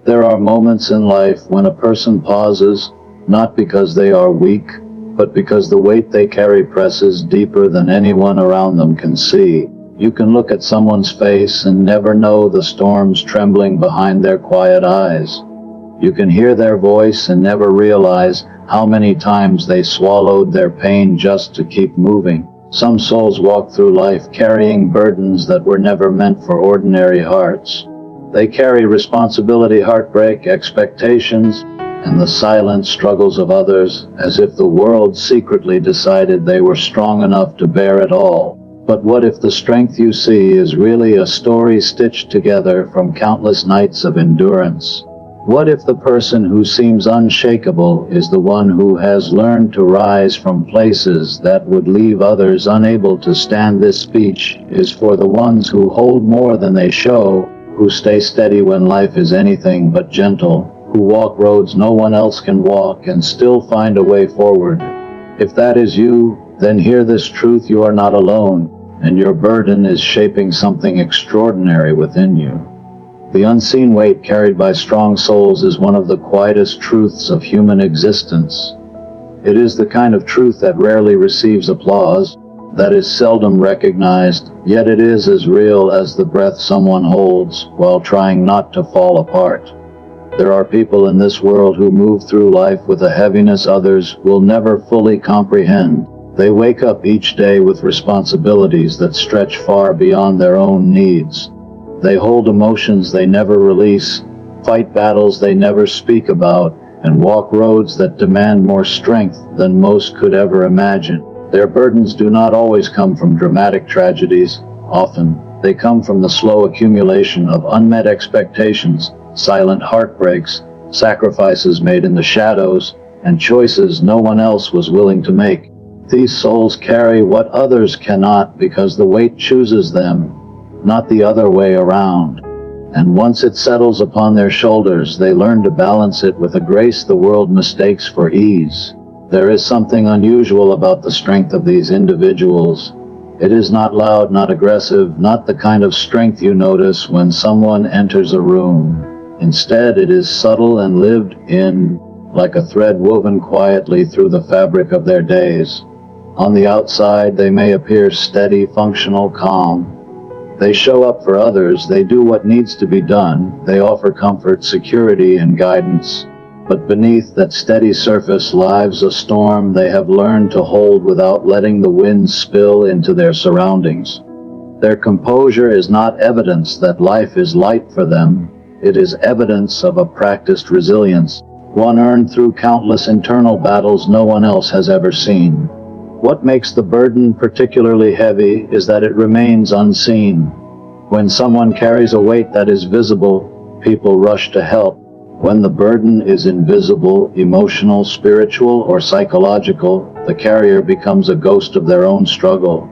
There are moments in life when a person pauses, not because they are weak, but because the weight they carry presses deeper than anyone around them can see. You can look at someone's face and never know the storms trembling behind their quiet eyes. You can hear their voice and never realize how many times they swallowed their pain just to keep moving. Some souls walk through life carrying burdens that were never meant for ordinary hearts. They carry responsibility, heartbreak, expectations, and the silent struggles of others, as if the world secretly decided they were strong enough to bear it all. But what if the strength you see is really a story stitched together from countless nights of endurance? What if the person who seems unshakable is the one who has learned to rise from places that would leave others unable to stand? This speech is for the ones who hold more than they show, who stay steady when life is anything but gentle, who walk roads no one else can walk and still find a way forward. If that is you, then hear this truth: you are not alone, and your burden is shaping something extraordinary within you. The unseen weight carried by strong souls is one of the quietest truths of human existence. It is the kind of truth that rarely receives applause, that is seldom recognized, yet it is as real as the breath someone holds while trying not to fall apart. There are people in this world who move through life with a heaviness others will never fully comprehend. They wake up each day with responsibilities that stretch far beyond their own needs. They hold emotions they never release, fight battles they never speak about, and walk roads that demand more strength than most could ever imagine. Their burdens do not always come from dramatic tragedies. Often, they come from the slow accumulation of unmet expectations, silent heartbreaks, sacrifices made in the shadows, and choices no one else was willing to make. These souls carry what others cannot because the weight chooses them, not the other way around. And once it settles upon their shoulders, they learn to balance it with a grace the world mistakes for ease. There is something unusual about the strength of these individuals. It is not loud, not aggressive, not the kind of strength you notice when someone enters a room. Instead, it is subtle and lived in, like a thread woven quietly through the fabric of their days. On the outside, they may appear steady, functional, calm. They show up for others, they do what needs to be done, they offer comfort, security, and guidance. But beneath that steady surface lies a storm they have learned to hold without letting the wind spill into their surroundings. Their composure is not evidence that life is light for them, it is evidence of a practiced resilience, one earned through countless internal battles no one else has ever seen. What makes the burden particularly heavy is that it remains unseen. When someone carries a weight that is visible, people rush to help. When the burden is invisible, emotional, spiritual, or psychological, the carrier becomes a ghost of their own struggle.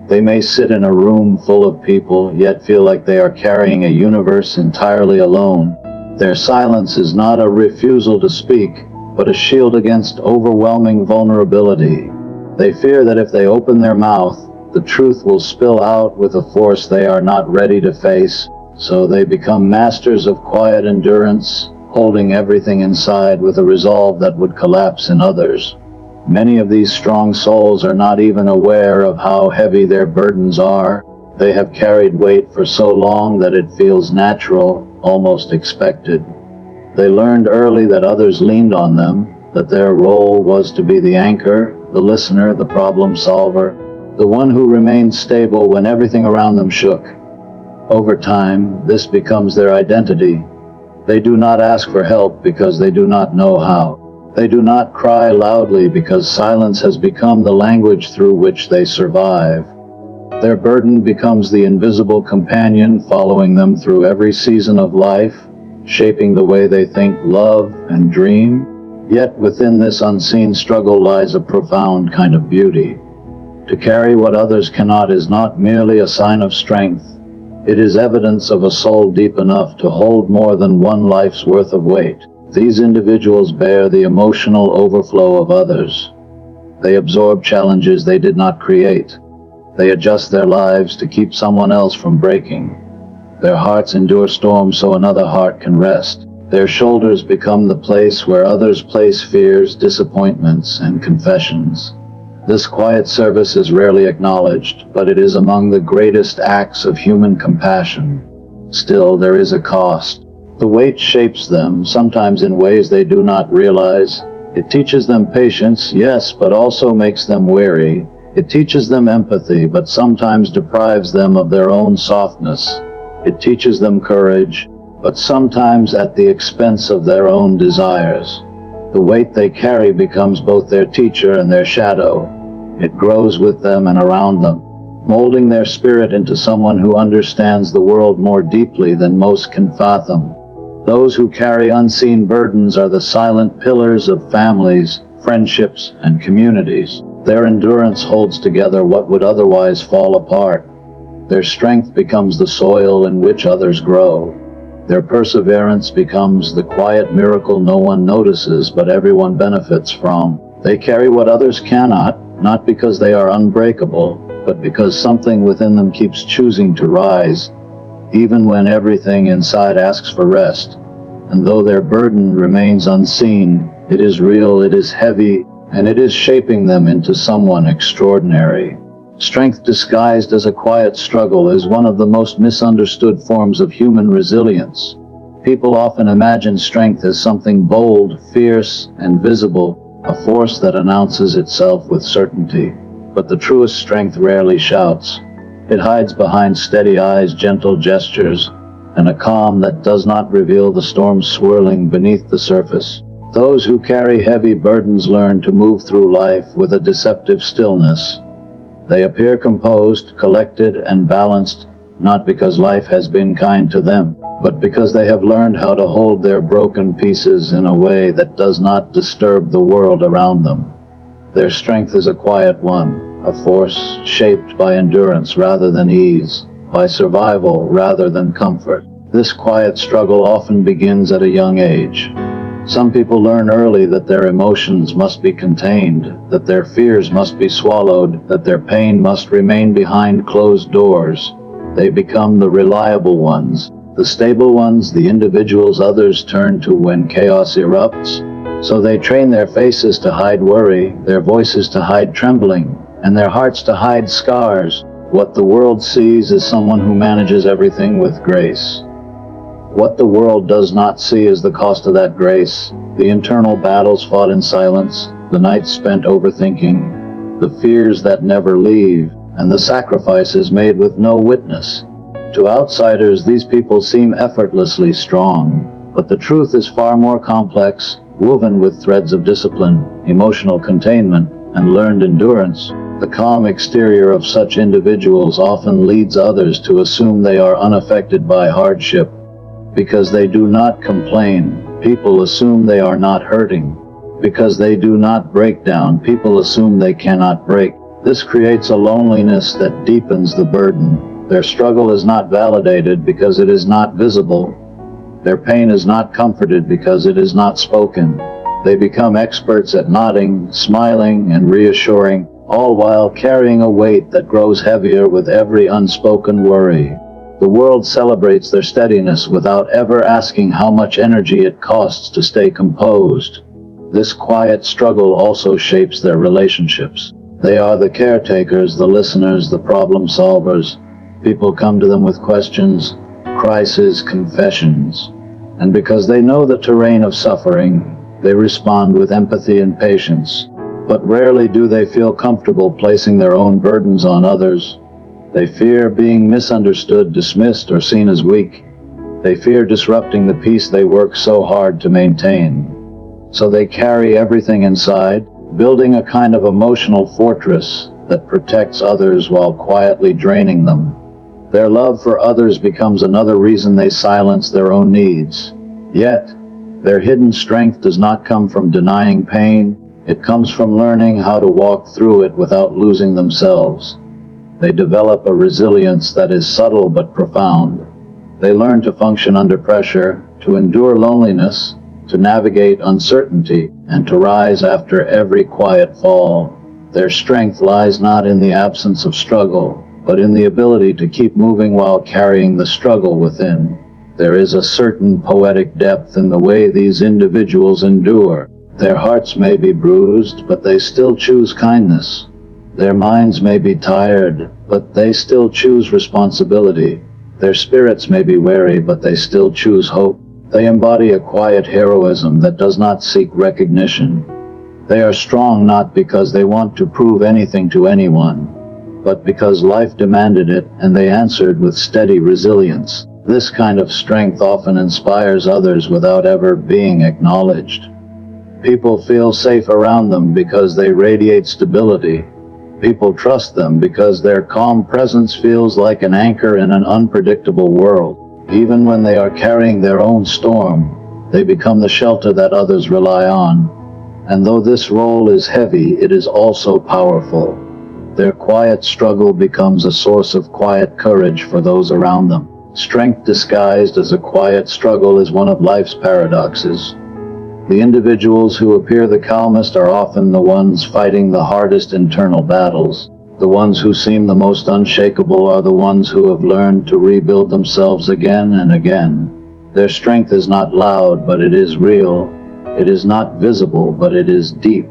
They may sit in a room full of people, yet feel like they are carrying a universe entirely alone. Their silence is not a refusal to speak, but a shield against overwhelming vulnerability. They fear that if they open their mouth, the truth will spill out with a force they are not ready to face, so they become masters of quiet endurance, holding everything inside with a resolve that would collapse in others. Many of these strong souls are not even aware of how heavy their burdens are. They have carried weight for so long that it feels natural, almost expected. They learned early that others leaned on them, that their role was to be the anchor, the listener, the problem solver, the one who remained stable when everything around them shook. Over time, this becomes their identity. They do not ask for help because they do not know how. They do not cry loudly because silence has become the language through which they survive. Their burden becomes the invisible companion following them through every season of life, shaping the way they think, love, and dream. Yet within this unseen struggle lies a profound kind of beauty. To carry what others cannot is not merely a sign of strength. It is evidence of a soul deep enough to hold more than one life's worth of weight. These individuals bear the emotional overflow of others. They absorb challenges they did not create. They adjust their lives to keep someone else from breaking. Their hearts endure storms so another heart can rest. Their shoulders become the place where others place fears, disappointments, and confessions. This quiet service is rarely acknowledged, but it is among the greatest acts of human compassion. Still, there is a cost. The weight shapes them, sometimes in ways they do not realize. It teaches them patience, yes, but also makes them weary. It teaches them empathy, but sometimes deprives them of their own softness. It teaches them courage, but sometimes at the expense of their own desires. The weight they carry becomes both their teacher and their shadow. It grows with them and around them, molding their spirit into someone who understands the world more deeply than most can fathom. Those who carry unseen burdens are the silent pillars of families, friendships, and communities. Their endurance holds together what would otherwise fall apart. Their strength becomes the soil in which others grow. Their perseverance becomes the quiet miracle no one notices but everyone benefits from. They carry what others cannot, not because they are unbreakable, but because something within them keeps choosing to rise, even when everything inside asks for rest. And though their burden remains unseen, it is real, it is heavy, and it is shaping them into someone extraordinary. Strength disguised as a quiet struggle is one of the most misunderstood forms of human resilience. People often imagine strength as something bold, fierce, and visible, a force that announces itself with certainty. But the truest strength rarely shouts. It hides behind steady eyes, gentle gestures, and a calm that does not reveal the storm swirling beneath the surface. Those who carry heavy burdens learn to move through life with a deceptive stillness. They appear composed, collected, and balanced, not because life has been kind to them, but because they have learned how to hold their broken pieces in a way that does not disturb the world around them. Their strength is a quiet one, a force shaped by endurance rather than ease, by survival rather than comfort. This quiet struggle often begins at a young age. Some people learn early that their emotions must be contained, that their fears must be swallowed, that their pain must remain behind closed doors. They become the reliable ones, the stable ones, the individuals others turn to when chaos erupts. So they train their faces to hide worry, their voices to hide trembling, and their hearts to hide scars. What the world sees is someone who manages everything with grace. What the world does not see is the cost of that grace, the internal battles fought in silence, the nights spent overthinking, the fears that never leave, and the sacrifices made with no witness. To outsiders, these people seem effortlessly strong, but the truth is far more complex, woven with threads of discipline, emotional containment, and learned endurance. The calm exterior of such individuals often leads others to assume they are unaffected by hardship. Because they do not complain, people assume they are not hurting. Because they do not break down, people assume they cannot break. This creates a loneliness that deepens the burden. Their struggle is not validated because it is not visible. Their pain is not comforted because it is not spoken. They become experts at nodding, smiling, and reassuring, all while carrying a weight that grows heavier with every unspoken worry. The world celebrates their steadiness without ever asking how much energy it costs to stay composed. This quiet struggle also shapes their relationships. They are the caretakers, the listeners, the problem solvers. People come to them with questions, crises, confessions. And because they know the terrain of suffering, they respond with empathy and patience. But rarely do they feel comfortable placing their own burdens on others. They fear being misunderstood, dismissed, or seen as weak. They fear disrupting the peace they work so hard to maintain. So they carry everything inside, building a kind of emotional fortress that protects others while quietly draining them. Their love for others becomes another reason they silence their own needs. Yet, their hidden strength does not come from denying pain. It comes from learning how to walk through it without losing themselves. They develop a resilience that is subtle but profound. They learn to function under pressure, to endure loneliness, to navigate uncertainty, and to rise after every quiet fall. Their strength lies not in the absence of struggle, but in the ability to keep moving while carrying the struggle within. There is a certain poetic depth in the way these individuals endure. Their hearts may be bruised, but they still choose kindness. Their minds may be tired, but they still choose responsibility. Their spirits may be weary, but they still choose hope. They embody a quiet heroism that does not seek recognition. They are strong not because they want to prove anything to anyone, but because life demanded it, and they answered with steady resilience. This kind of strength often inspires others without ever being acknowledged. People feel safe around them because they radiate stability. People trust them because their calm presence feels like an anchor in an unpredictable world. Even when they are carrying their own storm, they become the shelter that others rely on. And though this role is heavy, it is also powerful. Their quiet struggle becomes a source of quiet courage for those around them. Strength disguised as a quiet struggle is one of life's paradoxes. The individuals who appear the calmest are often the ones fighting the hardest internal battles. The ones who seem the most unshakable are the ones who have learned to rebuild themselves again and again. Their strength is not loud, but it is real. It is not visible, but it is deep.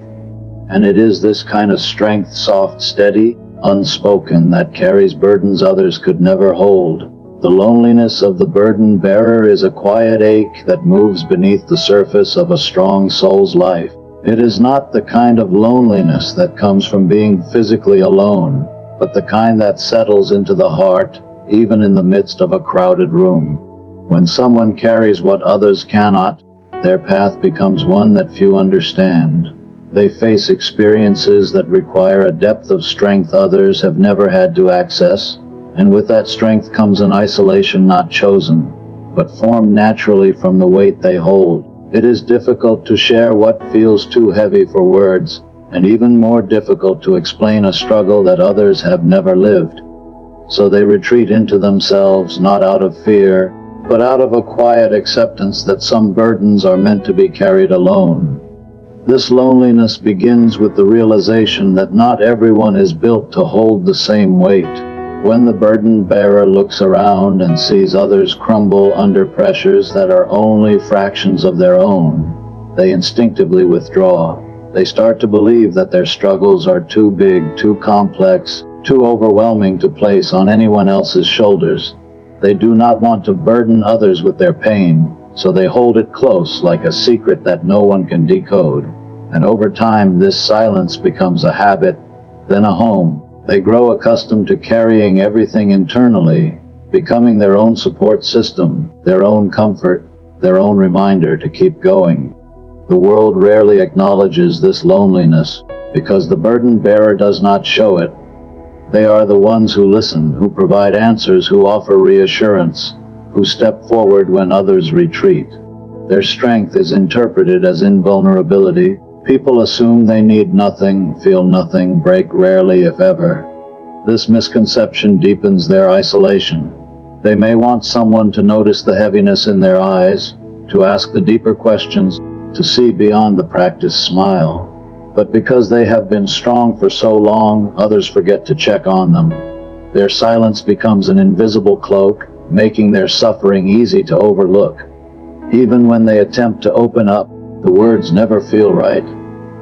And it is this kind of strength, soft, steady, unspoken, that carries burdens others could never hold. The loneliness of the burden bearer is a quiet ache that moves beneath the surface of a strong soul's life. It is not the kind of loneliness that comes from being physically alone, but the kind that settles into the heart, even in the midst of a crowded room. When someone carries what others cannot, their path becomes one that few understand. They face experiences that require a depth of strength others have never had to access. And with that strength comes an isolation not chosen, but formed naturally from the weight they hold. It is difficult to share what feels too heavy for words, and even more difficult to explain a struggle that others have never lived. So they retreat into themselves, not out of fear, but out of a quiet acceptance that some burdens are meant to be carried alone. This loneliness begins with the realization that not everyone is built to hold the same weight. When the burden bearer looks around and sees others crumble under pressures that are only fractions of their own, they instinctively withdraw. They start to believe that their struggles are too big, too complex, too overwhelming to place on anyone else's shoulders. They do not want to burden others with their pain, so they hold it close like a secret that no one can decode. And over time, this silence becomes a habit, then a home. They grow accustomed to carrying everything internally, becoming their own support system, their own comfort, their own reminder to keep going. The world rarely acknowledges this loneliness, because the burden bearer does not show it. They are the ones who listen, who provide answers, who offer reassurance, who step forward when others retreat. Their strength is interpreted as invulnerability. People assume they need nothing, feel nothing, break rarely if ever. This misconception deepens their isolation. They may want someone to notice the heaviness in their eyes, to ask the deeper questions, to see beyond the practiced smile. But because they have been strong for so long, others forget to check on them. Their silence becomes an invisible cloak, making their suffering easy to overlook. Even when they attempt to open up, the words never feel right.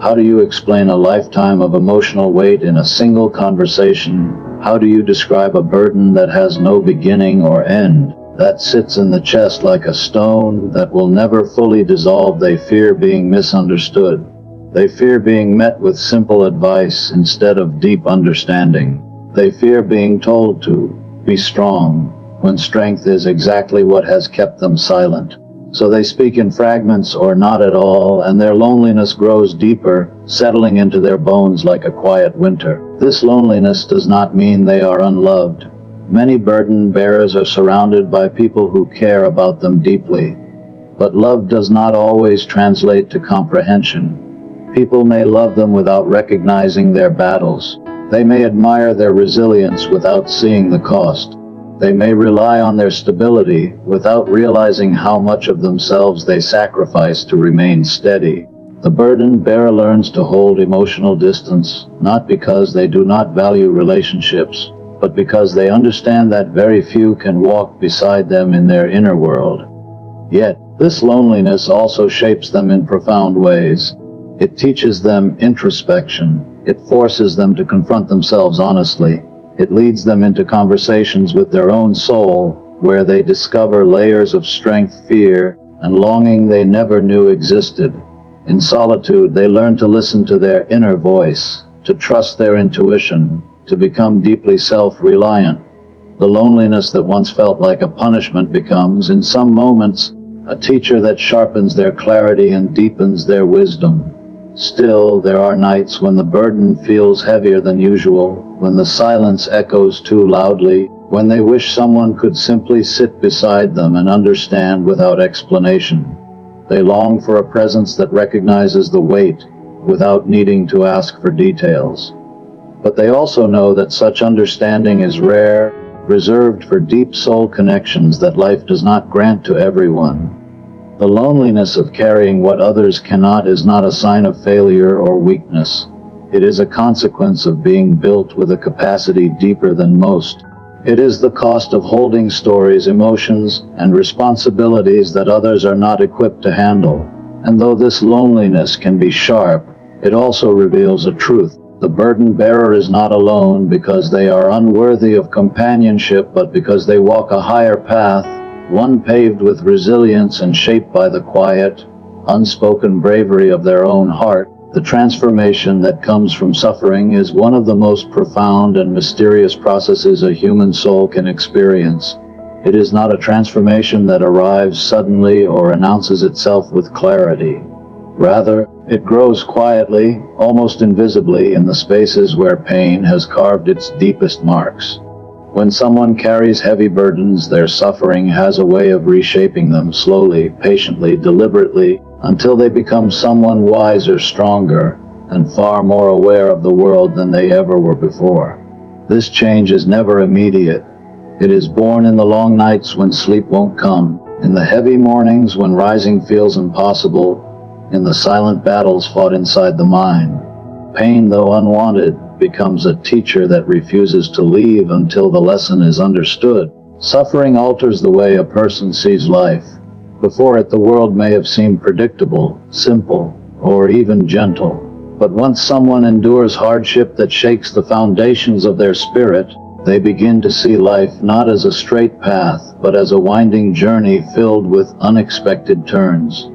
How do you explain a lifetime of emotional weight in a single conversation? How do you describe a burden that has no beginning or end, that sits in the chest like a stone, that will never fully dissolve? They fear being misunderstood. They fear being met with simple advice instead of deep understanding. They fear being told to be strong, when strength is exactly what has kept them silent. So they speak in fragments or not at all, and their loneliness grows deeper, settling into their bones like a quiet winter. This loneliness does not mean they are unloved. Many burden bearers are surrounded by people who care about them deeply. But love does not always translate to comprehension. People may love them without recognizing their battles. They may admire their resilience without seeing the cost. They may rely on their stability without realizing how much of themselves they sacrifice to remain steady. The burden bearer learns to hold emotional distance, not because they do not value relationships, but because they understand that very few can walk beside them in their inner world. Yet, this loneliness also shapes them in profound ways. It teaches them introspection. It forces them to confront themselves honestly. It leads them into conversations with their own soul, where they discover layers of strength, fear, and longing they never knew existed. In solitude, they learn to listen to their inner voice, to trust their intuition, to become deeply self-reliant. The loneliness that once felt like a punishment becomes, in some moments, a teacher that sharpens their clarity and deepens their wisdom. Still, there are nights when the burden feels heavier than usual, when the silence echoes too loudly, when they wish someone could simply sit beside them and understand without explanation. They long for a presence that recognizes the weight, without needing to ask for details. But they also know that such understanding is rare, reserved for deep soul connections that life does not grant to everyone. The loneliness of carrying what others cannot is not a sign of failure or weakness. It is a consequence of being built with a capacity deeper than most. It is the cost of holding stories, emotions, and responsibilities that others are not equipped to handle. And though this loneliness can be sharp, it also reveals a truth. The burden bearer is not alone because they are unworthy of companionship, but because they walk a higher path, one paved with resilience and shaped by the quiet, unspoken bravery of their own heart. The transformation that comes from suffering is one of the most profound and mysterious processes a human soul can experience. It is not a transformation that arrives suddenly or announces itself with clarity. Rather, it grows quietly, almost invisibly, in the spaces where pain has carved its deepest marks. When someone carries heavy burdens, their suffering has a way of reshaping them slowly, patiently, deliberately, until they become someone wiser, stronger, and far more aware of the world than they ever were before. This change is never immediate. It is born in the long nights when sleep won't come, in the heavy mornings when rising feels impossible, in the silent battles fought inside the mind. Pain, though unwanted, becomes a teacher that refuses to leave until the lesson is understood. Suffering alters the way a person sees life. Before it, the world may have seemed predictable, simple, or even gentle. But once someone endures hardship that shakes the foundations of their spirit, they begin to see life not as a straight path, but as a winding journey filled with unexpected turns.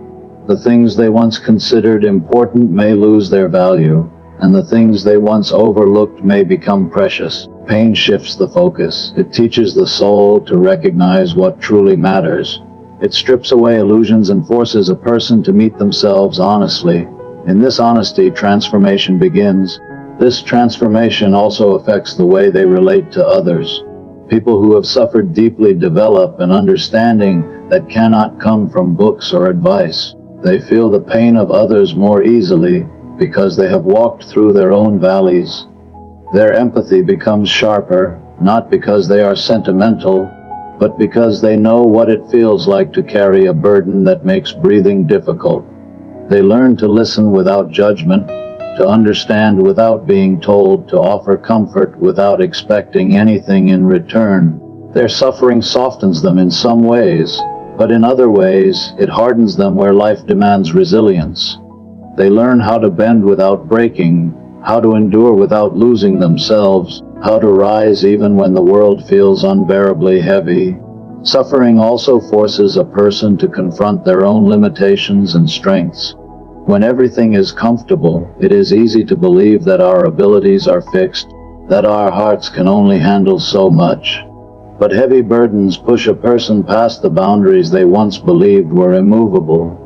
The things they once considered important may lose their value, and the things they once overlooked may become precious. Pain shifts the focus. It teaches the soul to recognize what truly matters. It strips away illusions and forces a person to meet themselves honestly. In this honesty, transformation begins. This transformation also affects the way they relate to others. People who have suffered deeply develop an understanding that cannot come from books or advice. They feel the pain of others more easily because they have walked through their own valleys. Their empathy becomes sharper, not because they are sentimental, but because they know what it feels like to carry a burden that makes breathing difficult. They learn to listen without judgment, to understand without being told, to offer comfort without expecting anything in return. Their suffering softens them in some ways, but in other ways, it hardens them where life demands resilience. They learn how to bend without breaking, how to endure without losing themselves, how to rise even when the world feels unbearably heavy. Suffering also forces a person to confront their own limitations and strengths. When everything is comfortable, it is easy to believe that our abilities are fixed, that our hearts can only handle so much. But heavy burdens push a person past the boundaries they once believed were immovable.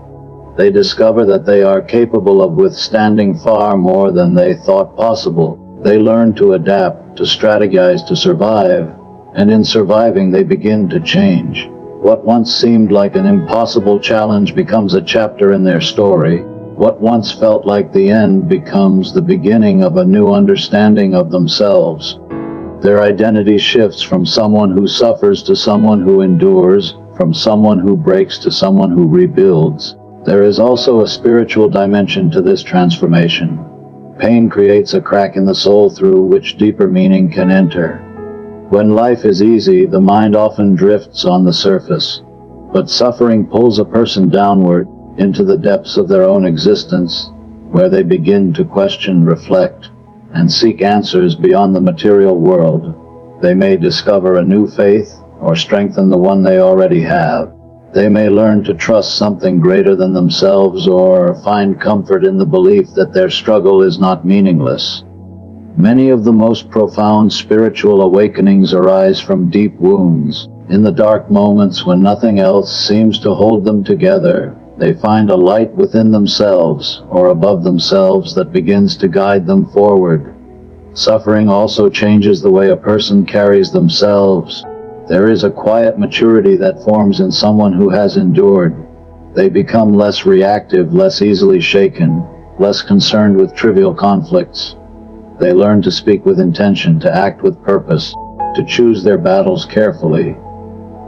They discover that they are capable of withstanding far more than they thought possible. They learn to adapt, to strategize, to survive, and in surviving they begin to change. What once seemed like an impossible challenge becomes a chapter in their story. What once felt like the end becomes the beginning of a new understanding of themselves. Their identity shifts from someone who suffers to someone who endures, from someone who breaks to someone who rebuilds. There is also a spiritual dimension to this transformation. Pain creates a crack in the soul through which deeper meaning can enter. When life is easy, the mind often drifts on the surface. But suffering pulls a person downward, into the depths of their own existence, where they begin to question, reflect, and seek answers beyond the material world. They may discover a new faith, or strengthen the one they already have. They may learn to trust something greater than themselves, or find comfort in the belief that their struggle is not meaningless. Many of the most profound spiritual awakenings arise from deep wounds. In the dark moments when nothing else seems to hold them together, they find a light within themselves, or above themselves, that begins to guide them forward. Suffering also changes the way a person carries themselves. There is a quiet maturity that forms in someone who has endured. They become less reactive, less easily shaken, less concerned with trivial conflicts. They learn to speak with intention, to act with purpose, to choose their battles carefully.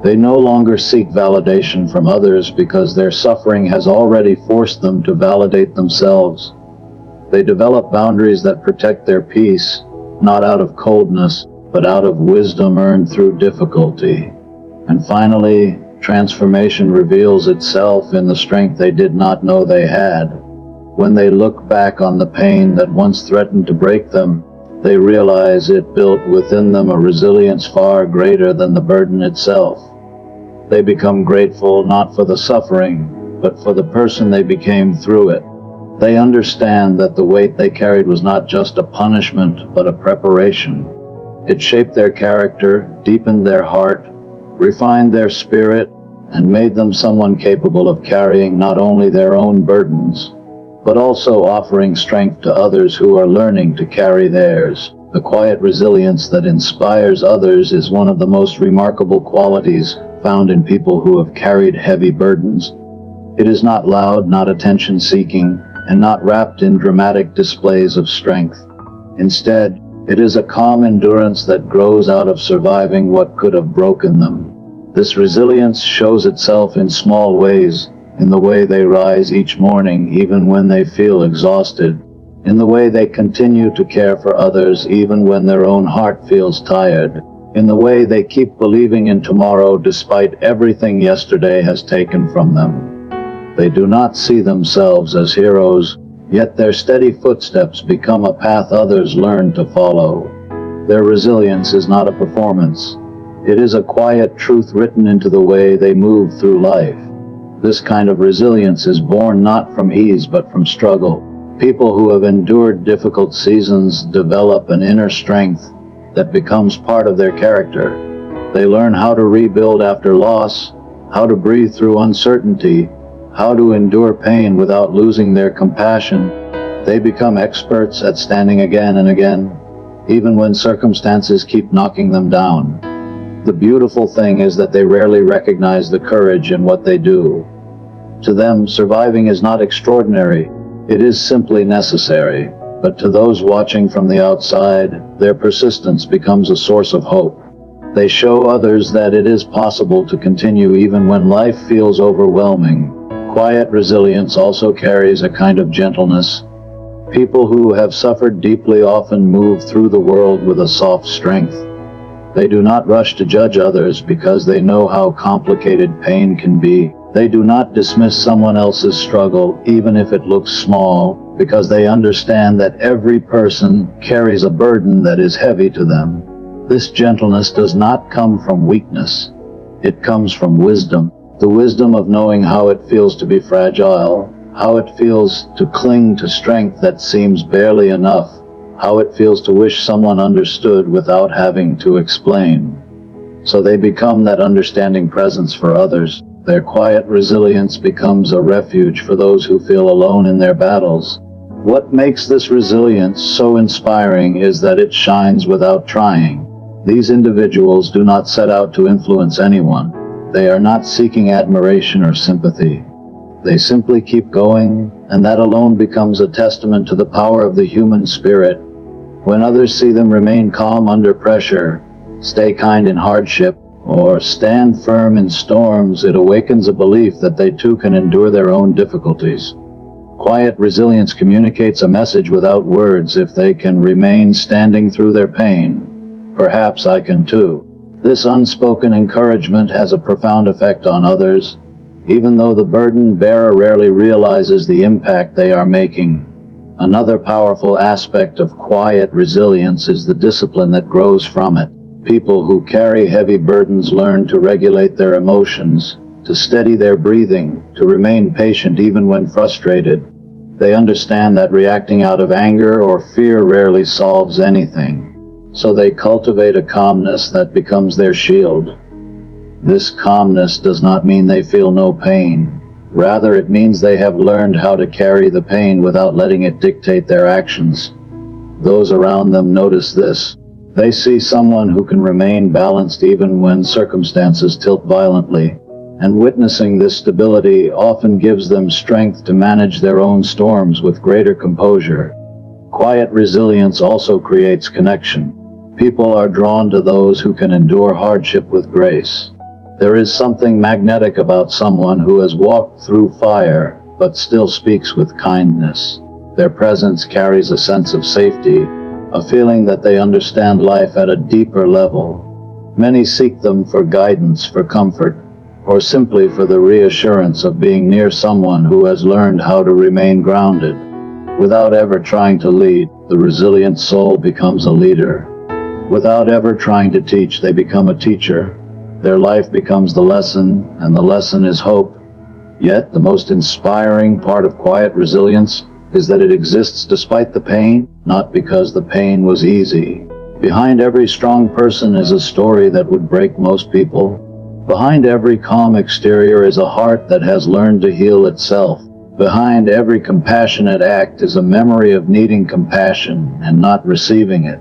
They no longer seek validation from others because their suffering has already forced them to validate themselves. They develop boundaries that protect their peace, not out of coldness, but out of wisdom earned through difficulty. And finally, transformation reveals itself in the strength they did not know they had. When they look back on the pain that once threatened to break them, they realize it built within them a resilience far greater than the burden itself. They become grateful not for the suffering, but for the person they became through it. They understand that the weight they carried was not just a punishment, but a preparation. It shaped their character, deepened their heart, refined their spirit, and made them someone capable of carrying not only their own burdens, but also offering strength to others who are learning to carry theirs. The quiet resilience that inspires others is one of the most remarkable qualities found in people who have carried heavy burdens. It is not loud, not attention-seeking, and not wrapped in dramatic displays of strength. Instead, it is a calm endurance that grows out of surviving what could have broken them. This resilience shows itself in small ways, in the way they rise each morning even when they feel exhausted, in the way they continue to care for others even when their own heart feels tired, in the way they keep believing in tomorrow despite everything yesterday has taken from them. They do not see themselves as heroes, yet their steady footsteps become a path others learn to follow. Their resilience is not a performance. It is a quiet truth written into the way they move through life. This kind of resilience is born not from ease but from struggle. People who have endured difficult seasons develop an inner strength that becomes part of their character. They learn how to rebuild after loss, how to breathe through uncertainty, how to endure pain without losing their compassion. They become experts at standing again and again, even when circumstances keep knocking them down. The beautiful thing is that they rarely recognize the courage in what they do. To them, surviving is not extraordinary, it is simply necessary. But to those watching from the outside, their persistence becomes a source of hope. They show others that it is possible to continue even when life feels overwhelming. Quiet resilience also carries a kind of gentleness. People who have suffered deeply often move through the world with a soft strength. They do not rush to judge others because they know how complicated pain can be. They do not dismiss someone else's struggle, even if it looks small, because they understand that every person carries a burden that is heavy to them. This gentleness does not come from weakness. It comes from wisdom. The wisdom of knowing how it feels to be fragile, how it feels to cling to strength that seems barely enough, how it feels to wish someone understood without having to explain. So they become that understanding presence for others. Their quiet resilience becomes a refuge for those who feel alone in their battles. What makes this resilience so inspiring is that it shines without trying. These individuals do not set out to influence anyone. They are not seeking admiration or sympathy. They simply keep going, and that alone becomes a testament to the power of the human spirit. When others see them remain calm under pressure, stay kind in hardship, or stand firm in storms, it awakens a belief that they too can endure their own difficulties. Quiet resilience communicates a message without words. If they can remain standing through their pain, perhaps I can too. This unspoken encouragement has a profound effect on others, even though the burden bearer rarely realizes the impact they are making. Another powerful aspect of quiet resilience is the discipline that grows from it. People who carry heavy burdens learn to regulate their emotions, to steady their breathing, to remain patient even when frustrated. They understand that reacting out of anger or fear rarely solves anything. So they cultivate a calmness that becomes their shield. This calmness does not mean they feel no pain. Rather, it means they have learned how to carry the pain without letting it dictate their actions. Those around them notice this. They see someone who can remain balanced even when circumstances tilt violently, and witnessing this stability often gives them strength to manage their own storms with greater composure. Quiet resilience also creates connection. People are drawn to those who can endure hardship with grace. There is something magnetic about someone who has walked through fire, but still speaks with kindness. Their presence carries a sense of safety, a feeling that they understand life at a deeper level. Many seek them for guidance, for comfort, or simply for the reassurance of being near someone who has learned how to remain grounded. Without ever trying to lead, the resilient soul becomes a leader. Without ever trying to teach, they become a teacher. Their life becomes the lesson, and the lesson is hope. Yet, the most inspiring part of quiet resilience is that it exists despite the pain, not because the pain was easy. Behind every strong person is a story that would break most people. Behind every calm exterior is a heart that has learned to heal itself. Behind every compassionate act is a memory of needing compassion and not receiving it.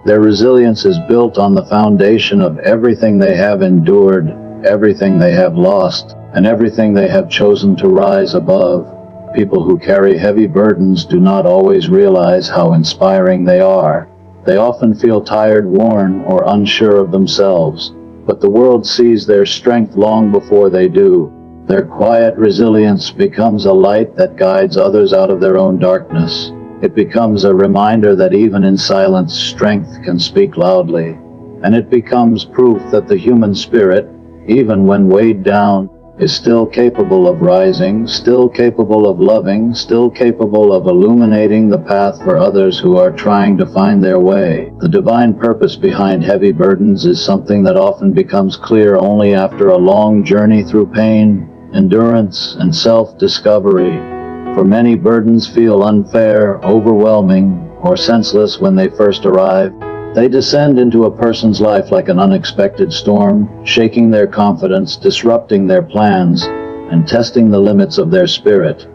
Their resilience is built on the foundation of everything they have endured, everything they have lost, and everything they have chosen to rise above. People who carry heavy burdens do not always realize how inspiring they are. They often feel tired, worn, or unsure of themselves, but the world sees their strength long before they do. Their quiet resilience becomes a light that guides others out of their own darkness. It becomes a reminder that even in silence, strength can speak loudly. And it becomes proof that the human spirit, even when weighed down, is still capable of rising, still capable of loving, still capable of illuminating the path for others who are trying to find their way. The divine purpose behind heavy burdens is something that often becomes clear only after a long journey through pain, endurance, and self-discovery. For many, burdens feel unfair, overwhelming, or senseless when they first arrive. They descend into a person's life like an unexpected storm, shaking their confidence, disrupting their plans, and testing the limits of their spirit.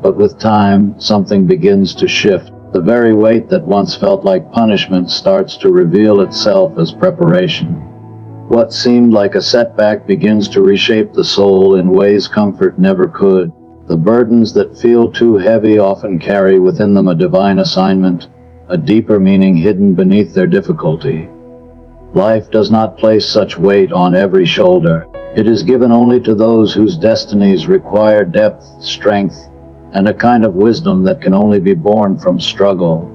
But with time, something begins to shift. The very weight that once felt like punishment starts to reveal itself as preparation. What seemed like a setback begins to reshape the soul in ways comfort never could. The burdens that feel too heavy often carry within them a divine assignment, a deeper meaning hidden beneath their difficulty. Life does not place such weight on every shoulder. It is given only to those whose destinies require depth, strength, and a kind of wisdom that can only be born from struggle.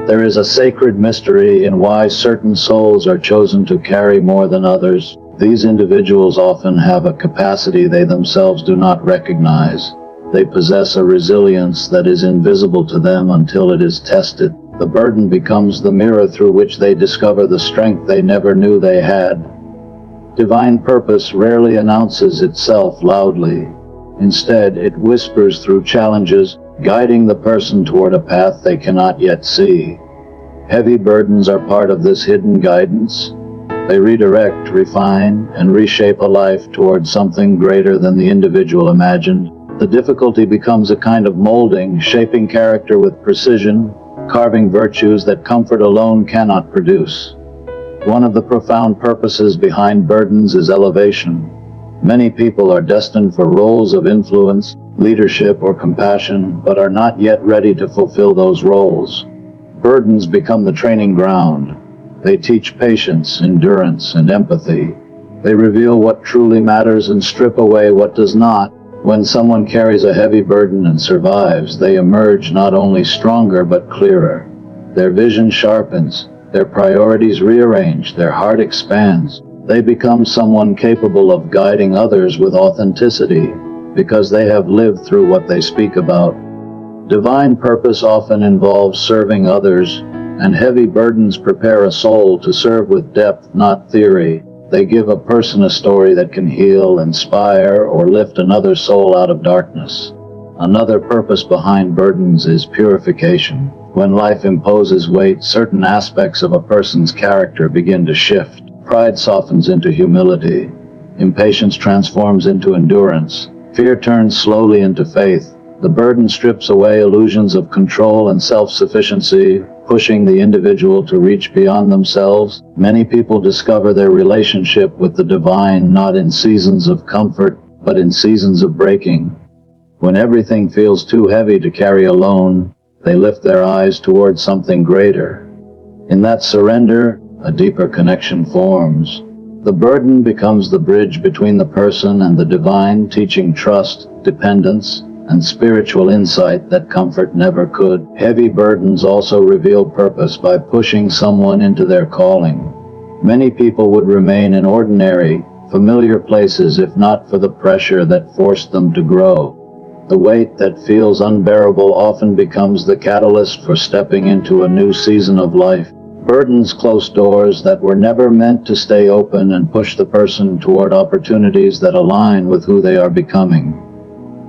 There is a sacred mystery in why certain souls are chosen to carry more than others. These individuals often have a capacity they themselves do not recognize. They possess a resilience that is invisible to them until it is tested. The burden becomes the mirror through which they discover the strength they never knew they had. Divine purpose rarely announces itself loudly. Instead, it whispers through challenges, guiding the person toward a path they cannot yet see. Heavy burdens are part of this hidden guidance. They redirect, refine, and reshape a life toward something greater than the individual imagined. The difficulty becomes a kind of molding, shaping character with precision, carving virtues that comfort alone cannot produce. One of the profound purposes behind burdens is elevation. Many people are destined for roles of influence, leadership, or compassion, but are not yet ready to fulfill those roles. Burdens become the training ground. They teach patience, endurance, and empathy. They reveal what truly matters and strip away what does not. When someone carries a heavy burden and survives, they emerge not only stronger but clearer. Their vision sharpens, Their priorities rearrange, their heart expands. They become someone capable of guiding others with authenticity, because they have lived through what they speak about. Divine purpose often involves serving others, and heavy burdens prepare a soul to serve with depth, not theory. They give a person a story that can heal, inspire, or lift another soul out of darkness. Another purpose behind burdens is purification. When life imposes weight, certain aspects of a person's character begin to shift. Pride softens into humility. Impatience transforms into endurance. Fear turns slowly into faith. The burden strips away illusions of control and self-sufficiency, pushing the individual to reach beyond themselves. Many people discover their relationship with the divine not in seasons of comfort, but in seasons of breaking. When everything feels too heavy to carry alone, they lift their eyes towards something greater. In that surrender, a deeper connection forms. The burden becomes the bridge between the person and the divine, teaching trust, dependence, and spiritual insight that comfort never could. Heavy burdens also reveal purpose by pushing someone into their calling. Many people would remain in ordinary, familiar places if not for the pressure that forced them to grow. The weight that feels unbearable often becomes the catalyst for stepping into a new season of life. Burdens close doors that were never meant to stay open and push the person toward opportunities that align with who they are becoming.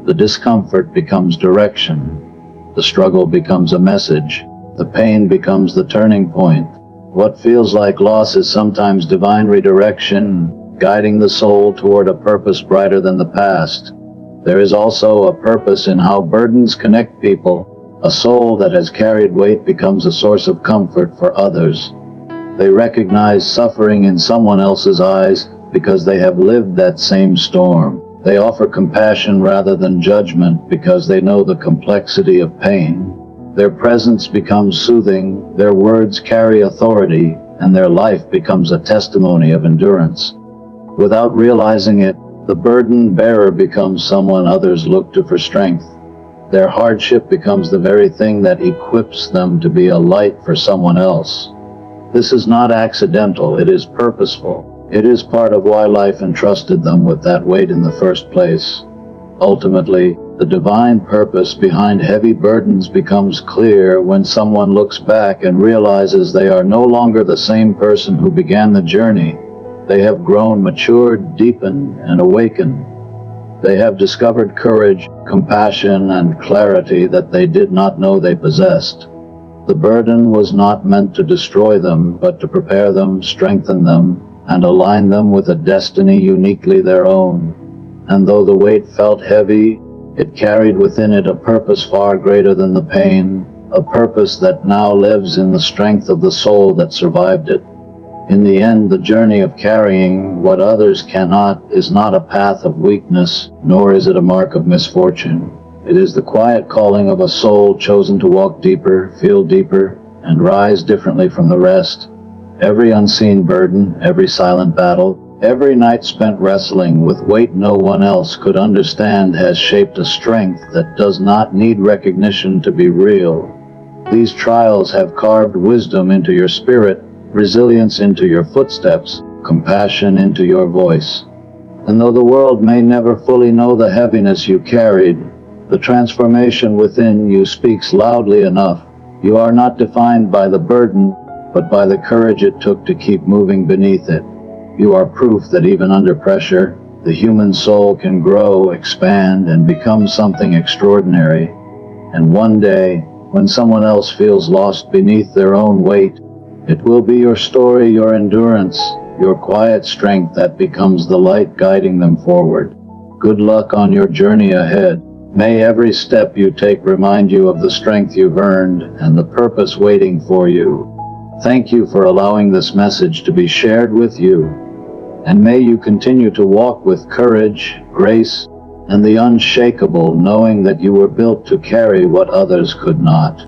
The discomfort becomes direction. The struggle becomes a message. The pain becomes the turning point. What feels like loss is sometimes divine redirection, guiding the soul toward a purpose brighter than the past. There is also a purpose in how burdens connect people. A soul that has carried weight becomes a source of comfort for others. They recognize suffering in someone else's eyes because they have lived that same storm. They offer compassion rather than judgment because they know the complexity of pain. Their presence becomes soothing, their words carry authority, and their life becomes a testimony of endurance. Without realizing it, the burden bearer becomes someone others look to for strength. Their hardship becomes the very thing that equips them to be a light for someone else. This is not accidental, it is purposeful. It is part of why life entrusted them with that weight in the first place. Ultimately, the divine purpose behind heavy burdens becomes clear when someone looks back and realizes they are no longer the same person who began the journey. They have grown, matured, deepened, and awakened. They have discovered courage, compassion, and clarity that they did not know they possessed. The burden was not meant to destroy them, but to prepare them, strengthen them, and align them with a destiny uniquely their own. And though the weight felt heavy, it carried within it a purpose far greater than the pain, a purpose that now lives in the strength of the soul that survived it. In the end, the journey of carrying what others cannot is not a path of weakness, nor is it a mark of misfortune. It is the quiet calling of a soul chosen to walk deeper, feel deeper, and rise differently from the rest. Every unseen burden, every silent battle, every night spent wrestling with weight no one else could understand has shaped a strength that does not need recognition to be real. These trials have carved wisdom into your spirit, resilience into your footsteps, compassion into your voice. And though the world may never fully know the heaviness you carried, the transformation within you speaks loudly enough. You are not defined by the burden, but by the courage it took to keep moving beneath it. You are proof that even under pressure, the human soul can grow, expand, and become something extraordinary. And one day, when someone else feels lost beneath their own weight, it will be your story, your endurance, your quiet strength that becomes the light guiding them forward. Good luck on your journey ahead. May every step you take remind you of the strength you've earned and the purpose waiting for you. Thank you for allowing this message to be shared with you. And may you continue to walk with courage, grace, and the unshakable, knowing that you were built to carry what others could not.